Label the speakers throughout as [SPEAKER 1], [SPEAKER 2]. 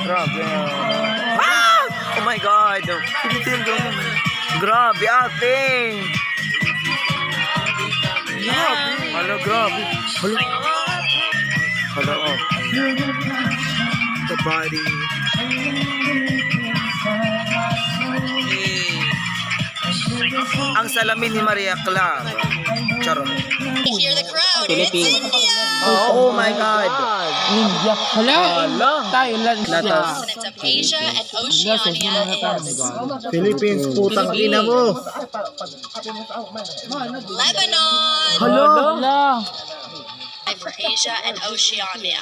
[SPEAKER 1] Grabe. Ah! Oh my God. Grabe ate. Hala, grabe. Hala. Hala, oh. The body. Ang salamin ni Maria Clara. Charot.
[SPEAKER 2] Philippines.
[SPEAKER 1] Oh my God.
[SPEAKER 3] India. Hala. Thailand siya.
[SPEAKER 2] Continents of Asia and Oceania is
[SPEAKER 1] Philippines, putang ina mo.
[SPEAKER 2] Lebanon.
[SPEAKER 3] Hala.
[SPEAKER 2] For Asia and Oceania.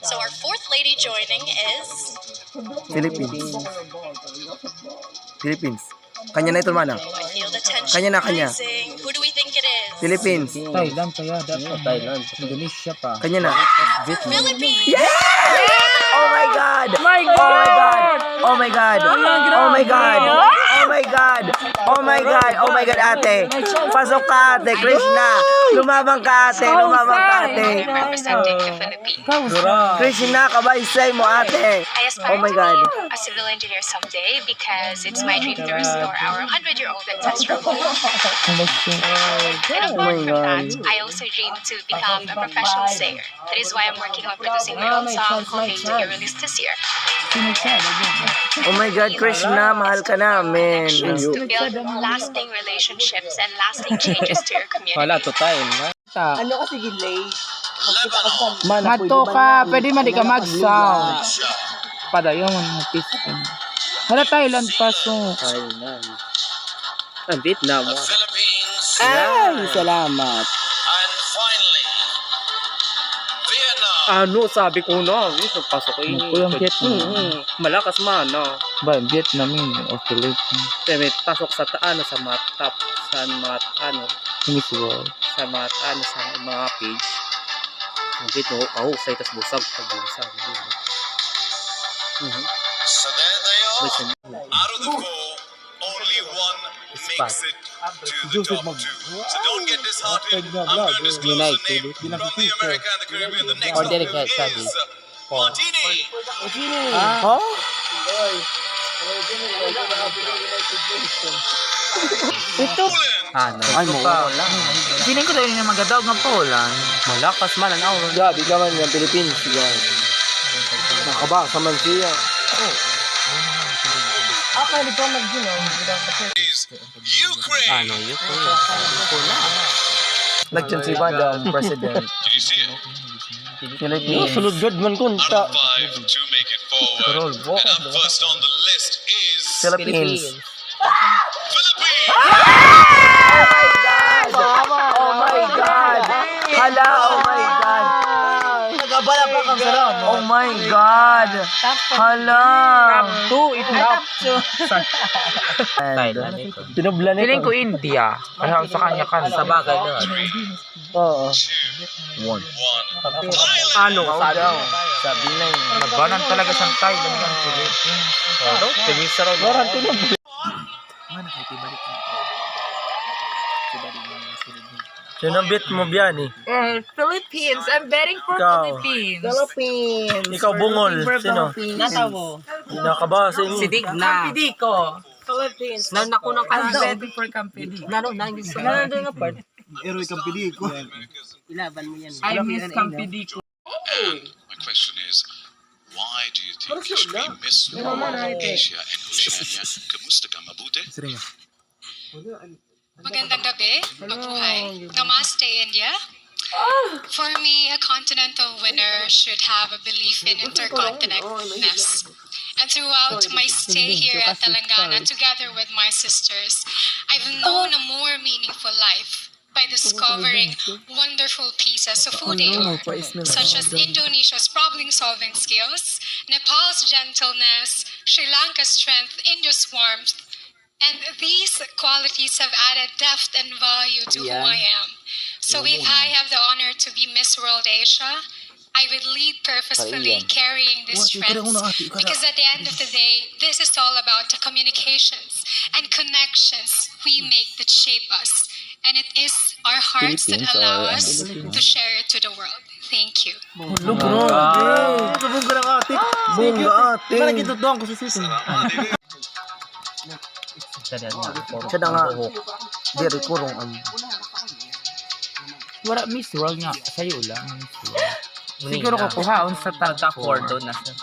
[SPEAKER 2] So our fourth lady joining is
[SPEAKER 1] Philippines. Kanya na ito, mana.
[SPEAKER 2] I feel the tension
[SPEAKER 1] Kanya na, kanya.
[SPEAKER 2] rising. Who do we think it is?
[SPEAKER 1] Philippines.
[SPEAKER 3] Thailand kaya dapat. Thailand. Indonesia pa.
[SPEAKER 1] Kanya na.
[SPEAKER 2] Philippines.
[SPEAKER 1] Oh my God! Oh my God! Oh my God! Oh my God! Oh my God! Oh my God! Oh my God, ate! Pasok ka, ate! Krishna! Lumabang ka, ate! Lumabang ka, ate!
[SPEAKER 2] Representing the Philippines.
[SPEAKER 1] Krishna, kabaysay mo, ate!
[SPEAKER 2] I aspire
[SPEAKER 1] Oh my
[SPEAKER 2] to
[SPEAKER 1] God!
[SPEAKER 2] be a civil engineer someday because it's my dream to restore our 100-year-old ancestral home. And apart from that, I also dream to become a professional singer. That is why I'm working on producing my own song hoping to be released this year.
[SPEAKER 1] Oh my God, Krishna! Mahal ka namin!
[SPEAKER 2] Is to build lasting relationships and lasting changes to your community.
[SPEAKER 3] Wala to time.
[SPEAKER 1] Ano kasi gilay?
[SPEAKER 3] Mato ka, pwede man di ka mag-sound. Padayon mo mag-piskin. Hala, Thailand pa so.
[SPEAKER 1] Thailand. Ang Vietnam.
[SPEAKER 4] Philippines.
[SPEAKER 1] Ay, salamat.
[SPEAKER 4] And finally, Vietnam.
[SPEAKER 5] Ano, sabi ko na, pasok ko
[SPEAKER 3] Ito yung Vietnam.
[SPEAKER 5] malakas man, no?
[SPEAKER 3] Ba, Vietnam yun o Philippines.
[SPEAKER 5] May pasok sa taano, sa mga top, sa mga ano,
[SPEAKER 3] Miss World.
[SPEAKER 5] sa mga ano, sa mga page. Ang dito, say, tas busag, busag.
[SPEAKER 4] So there they are.
[SPEAKER 5] Listen,
[SPEAKER 4] Out of the four, only one makes it to the top two. So don't get disheartened. I'm going to disclose the name from the America and the Caribbean. The next one is Martini.
[SPEAKER 1] Huh?
[SPEAKER 4] Poland.
[SPEAKER 5] ano,
[SPEAKER 1] Ay, mo. Feeling ko tayo yung magadaog ng Poland.
[SPEAKER 5] malakas man ang aura.
[SPEAKER 1] Gabi ka man ng Pilipinas. Nakaba, sa man siya.
[SPEAKER 4] Is Ukraine.
[SPEAKER 5] Ano, yun ko yun. Sabi ko na.
[SPEAKER 1] Nagtyan si Vanda ang president.
[SPEAKER 4] Did you see it?
[SPEAKER 1] Philippines. Sulod good man kun.
[SPEAKER 4] Out of five to make it forward. And up first on the list is
[SPEAKER 1] Philippines.
[SPEAKER 4] Philippines.
[SPEAKER 1] Oh my God! Hala, oh my God! Nagabala pa kang salamat. Oh my God! Hala!
[SPEAKER 3] Thailand ito.
[SPEAKER 1] Pinublan ito.
[SPEAKER 3] Feeling ko India. Kaya sa kanya kan.
[SPEAKER 1] Sa bagay na. Oo.
[SPEAKER 4] One. Thailand.
[SPEAKER 5] Ano,
[SPEAKER 1] Sabi na yun.
[SPEAKER 3] Labanan talaga sa Thailand ng Philippines.
[SPEAKER 5] ano, tingin sa raw.
[SPEAKER 1] Sinabit mo biyan eh.
[SPEAKER 6] Philippines. I'm betting for
[SPEAKER 1] Ikaw.
[SPEAKER 6] Philippines.
[SPEAKER 1] Ikaw bungol. Sino? Nakaba sa inyo.
[SPEAKER 6] Si Digna. Campedico. Philippines. Nakunang ka I'm betting for Campedico. Nandun nga part.
[SPEAKER 1] Eroy Campedico.
[SPEAKER 6] I miss Campedico.
[SPEAKER 4] And my question is, why do you think you should be Miss World Asia and Oceania? Kamusta ka, mabuti?
[SPEAKER 7] Magandang gabi, mabuhay. Namaste, India. For me, a continental winner should have a belief in intercontinentness. And throughout my stay here at Telangana, together with my sisters, I've known a more meaningful life by discovering wonderful pieces of who they are, such as Indonesia's problem-solving skills, Nepal's gentleness, Sri Lanka's strength, India's warmth, and these qualities have added depth and value to who I am. So if I have the honor to be Miss World Asia, I would lead purposefully carrying this strength because at the end of the day, this is all about the communications and connections we make that shape us. And it is our hearts that allow us to share it to the world. Thank you.
[SPEAKER 1] Bunga ate.
[SPEAKER 3] Mana gitu doang ko sa situ.
[SPEAKER 1] Siya na nga. Diri kurong ang.
[SPEAKER 3] Wala Miss World nga sa'yo lang. Siguro kukuhaon sa taga-cordon na siya.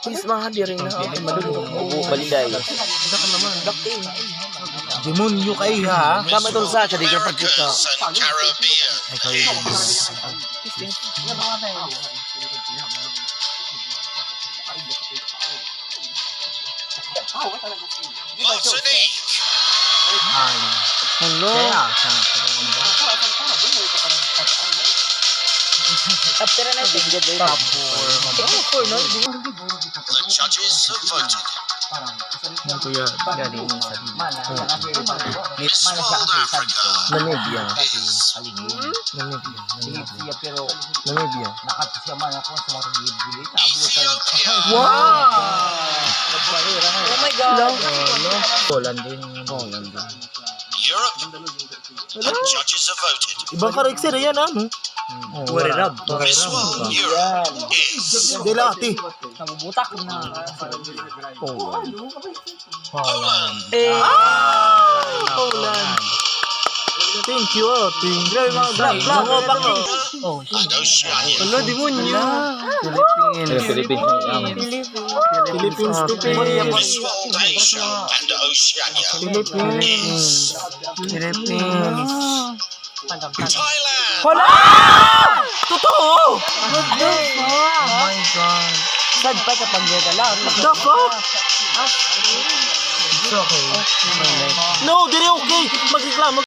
[SPEAKER 1] Please mga diri na. Madulog.
[SPEAKER 5] Baliday.
[SPEAKER 3] Demonyo kay ha.
[SPEAKER 1] Kama itong sa siya, di ka pagkita.
[SPEAKER 4] and Caribbean. Martinique.
[SPEAKER 1] Hello.
[SPEAKER 4] The judges have voted. Miss World Africa
[SPEAKER 1] Namibia.
[SPEAKER 4] is
[SPEAKER 1] Namibia.
[SPEAKER 4] Ethiopia. Europe. The judges have voted.
[SPEAKER 3] Ibang karakter yan ano?
[SPEAKER 4] Miss World Europe is
[SPEAKER 3] Dila ati.
[SPEAKER 4] Poland.
[SPEAKER 3] Poland. Thank you ate. Grabe mga black.
[SPEAKER 4] And Oceania.
[SPEAKER 3] Ano demonyo?
[SPEAKER 1] Philippines.
[SPEAKER 3] Philippines to
[SPEAKER 4] Miss World Asia and Oceania.
[SPEAKER 1] Philippines. Philippines.
[SPEAKER 4] Thailand.
[SPEAKER 3] Totoo!
[SPEAKER 1] Oh my God.
[SPEAKER 6] Sad pa kapag nagala.
[SPEAKER 3] The fuck?
[SPEAKER 1] It's okay.
[SPEAKER 3] No, dire okay. Magreklamo